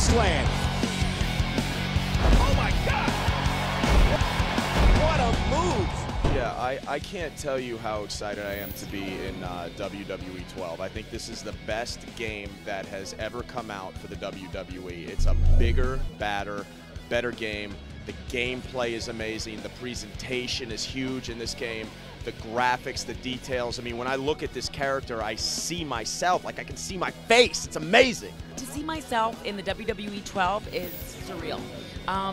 slam. Oh my God! What a move! Yeah, I can't tell you how excited I am to be in WWE 12. I think this is the best game that has ever come out for the WWE. It's a bigger, better game. The gameplay is amazing. The presentation is huge in this game. The graphics, the details. I mean, when I look at this character, I see myself. Like, I can see my face. It's amazing. To see myself in the WWE 12 is surreal.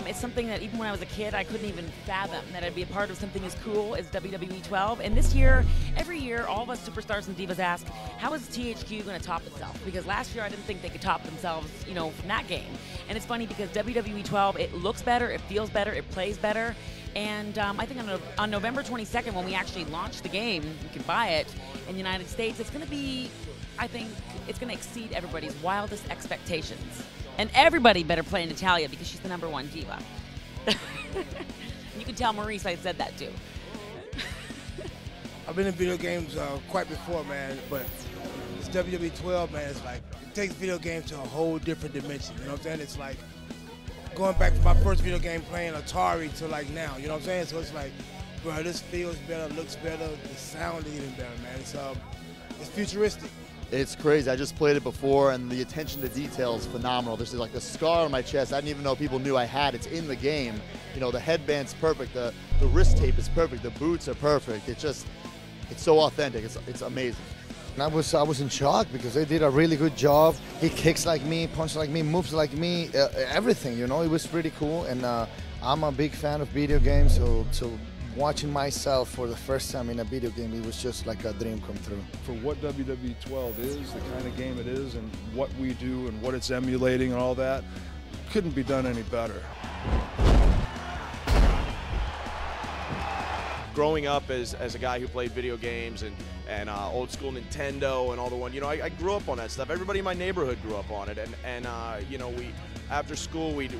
It's something that even when I was a kid, I couldn't even fathom that I'd be a part of something as cool as WWE 12. And this year, every year, all of us superstars and divas ask, how is THQ going to top itself? Because last year, I didn't think they could top themselves, you know, from that game. And it's funny because WWE 12, it looks better, it feels better, it plays better. And I think on November 22nd, when we actually launch the game, you can buy it in the United States, it's going to be, I think, it's going to exceed everybody's wildest expectations. And everybody better play Natalya because she's the #1 diva. You can tell Maurice I said that too. I've been in video games quite before, man, but this WWE 12, man, it's like, it takes video games to a whole different dimension, you know what I'm saying? It's like going back to my first video game playing Atari to like now, you know what I'm saying? So it's like, bro, this feels better, looks better, the sound is even better, man. It's futuristic. It's crazy. I just played it before, and the attention to detail is phenomenal. There's like a scar on my chest I didn't even know people knew I had. It's in the game. You know, the headband's perfect. The wrist tape is perfect. The boots are perfect. It's so authentic. It's amazing. And I was in shock because they did a really good job. He kicks like me, punches like me, moves like me, everything. You know, it was pretty cool. And I'm a big fan of video games, so watching myself for the first time in a video game, it was just like a dream come true. For what WWE 12 is, the kind of game it is, and what we do and what it's emulating and all that, couldn't be done any better. Growing up as a guy who played video games and old school Nintendo and all the one, you know, I grew up on that stuff. Everybody in my neighborhood grew up on it, and you know, after school we'd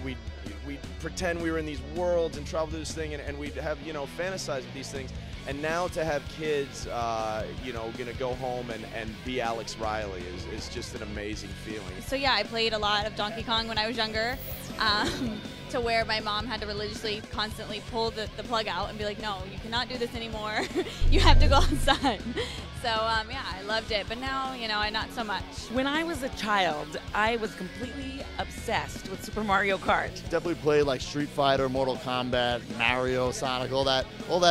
pretend we were in these worlds and travel to this thing, and we'd have, you know, fantasize with these things. And now to have kids, you know, gonna go home and be Alex Riley is just an amazing feeling. So yeah, I played a lot of Donkey Kong when I was younger, to where my mom had to religiously, constantly pull the plug out and be like, no, you cannot do this anymore. You have to go outside. So yeah, I loved it, but now, you know, not so much. When I was a child, I was completely obsessed with Super Mario Kart. Definitely played like Street Fighter, Mortal Kombat, Mario, Sonic, all that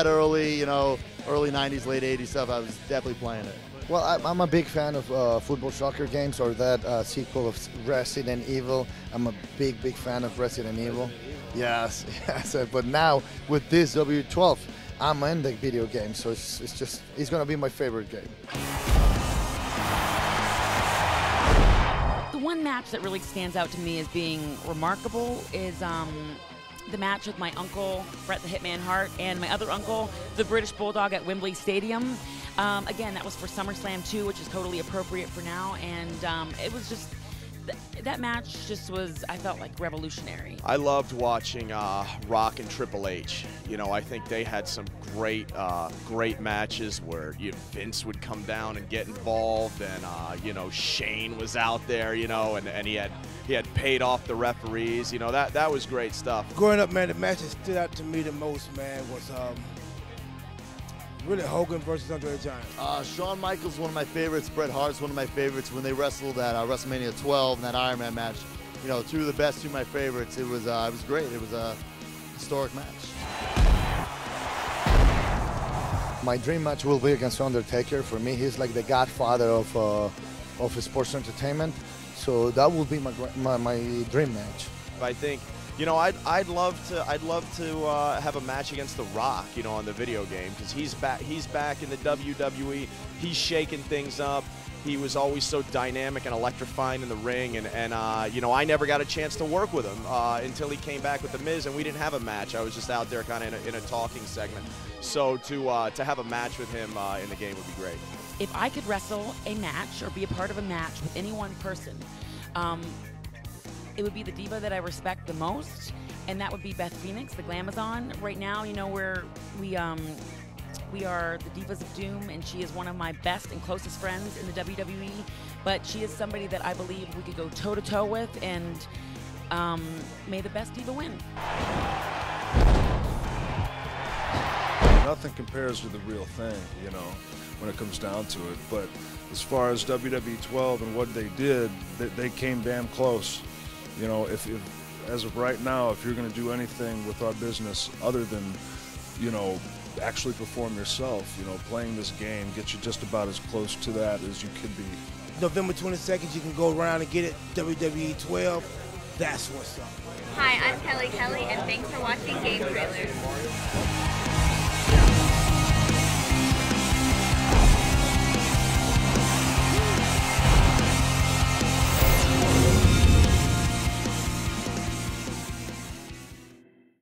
early, you know, early 90s, late 80s stuff. I was definitely playing it. Well, I'm a big fan of football soccer games, or that sequel of Resident Evil. I'm a big fan of Resident Evil. Yes, yes. But now with this W12, I'm in the video game, so it's gonna be my favorite game. The one match that really stands out to me as being remarkable is the match with my uncle, Bret the Hitman Hart, and my other uncle, the British Bulldog at Wembley Stadium. Again, that was for SummerSlam 2, which is totally appropriate for now, and it was just, that match just was, I felt like, revolutionary. I loved watching Rock and Triple H. You know, I think they had some great matches where Vince would come down and get involved, and you know, Shane was out there, you know, and he had paid off the referees. You know, that was great stuff. Growing up, man, the match that stood out to me the most, man, was really Hogan versus Andre the Giant. Shawn Michaels, one of my favorites. Bret Hart's one of my favorites. When they wrestled at WrestleMania 12 in that Iron Man match, you know, two of the best, two of my favorites. It was great. It was a historic match. My dream match will be against Undertaker. For me, he's like the godfather of sports entertainment. So that will be my dream match. I think, you know, I'd love to have a match against The Rock, you know, on the video game, because he's back in the WWE. He's shaking things up. He was always so dynamic and electrifying in the ring, and you know, I never got a chance to work with him until he came back with The Miz, and we didn't have a match. I was just out there kind of in a talking segment. So to have a match with him in the game would be great. If I could wrestle a match or be a part of a match with any one person, it would be the diva that I respect the most, and that would be Beth Phoenix, the Glamazon. Right now, you know, we are the Divas of Doom, and she is one of my best and closest friends in the WWE, but she is somebody that I believe we could go toe-to-toe with, and may the best diva win. Nothing compares to the real thing, you know, when it comes down to it. But as far as WWE 12 and what they did, they came damn close. You know, if as of right now, if you're going to do anything with our business other than, you know, actually perform yourself, you know, playing this game gets you just about as close to that as you could be. November 22nd, you can go around and get it, WWE 12. That's what's up. Hi, I'm Kelly, and thanks for watching Game Trailers.